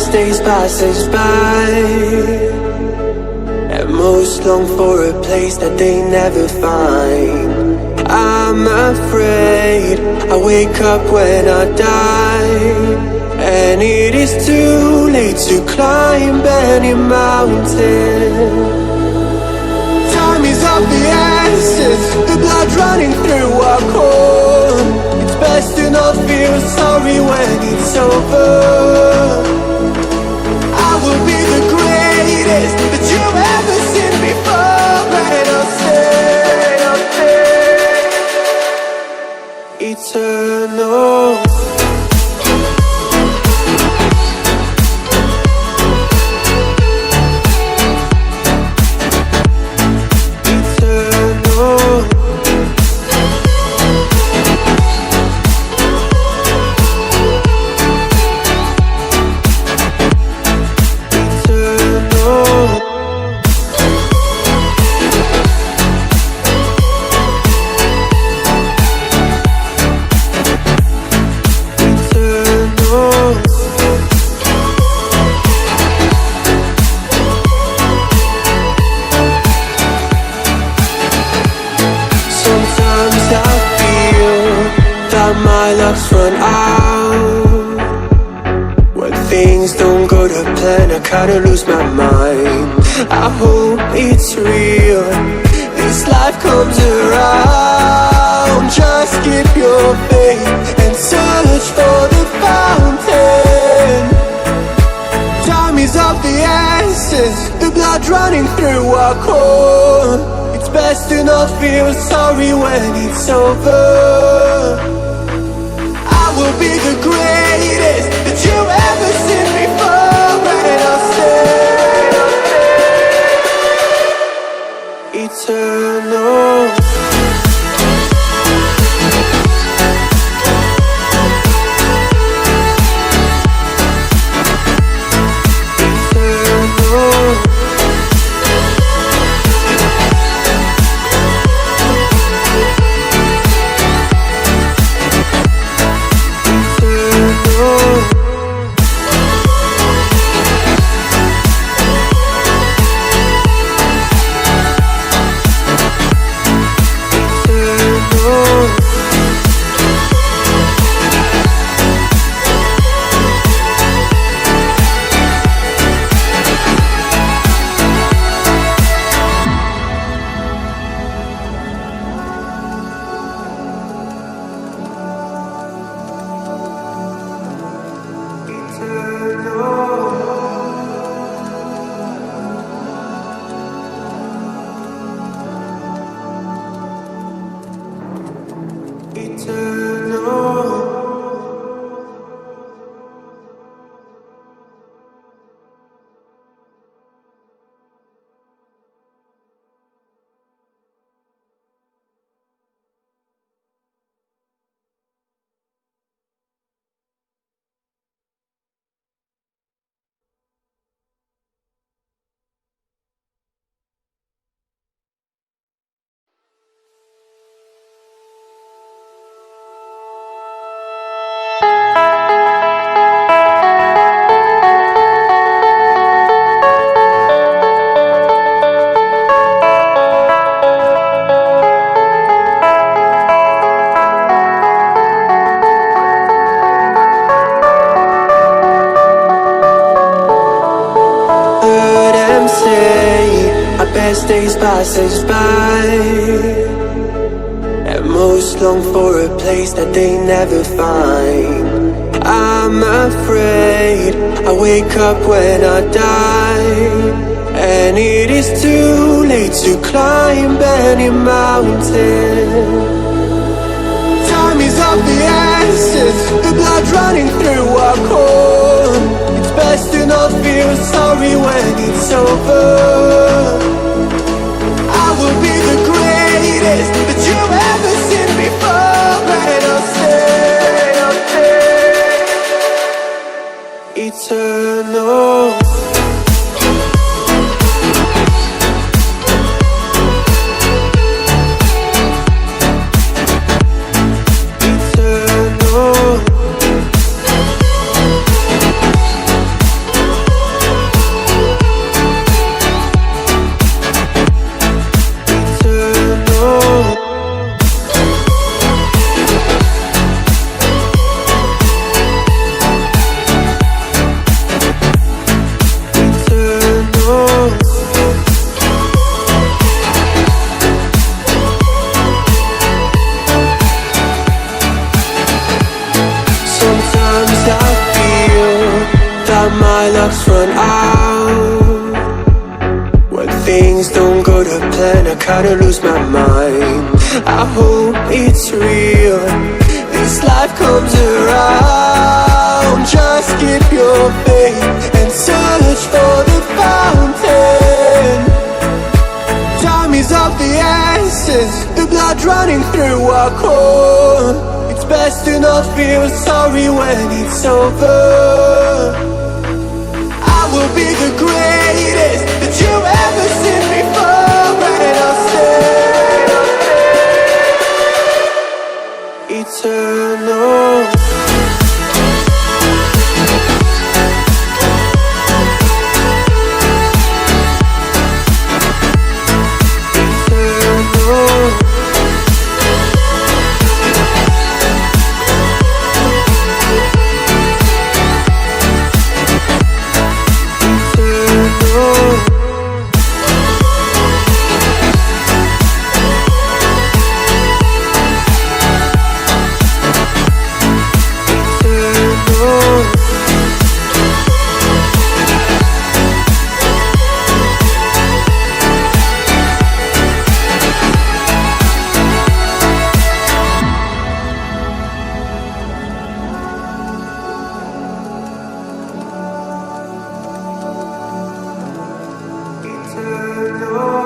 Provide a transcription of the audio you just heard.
best days passes by, and most long for a place that they never find. I'm afraid I wake up when I die, and it is too late to climb any mountain. Time is of the essence, the blood running through our core. It's best to not feel sorry when it's over. I will be the greatest that you've ever seen before, and I'll stay eternal. My luck's run out. When things don't go to plan, I kinda lose my mind. I hope it's real, this life comes around. Just keep your faith and search for the fountain. Time is of the essence, the blood running through our core. It's best to not feel sorry when it's over. Will be the greatest that you've ever seen before, and I'll stay eternal. Best days passes by, and most long for a place that they never find. I'm afraid I wake up when I die, and it is too late to climb any mountain. Time is of the essence, the blood running through our core. It's best to not feel sorry when it's over. I will be the greatest that you've ever seen before, and I'll stay eternal. things don't go to plan, I kinda lose my mind. I hope it's real, this life comes around. Just keep your faith and search for the fountain. Time is of the essence, the blood running through our core. It's best to not feel sorry when it's over. I will be the greatest that you ever seen before, and I'll stay eternal. No.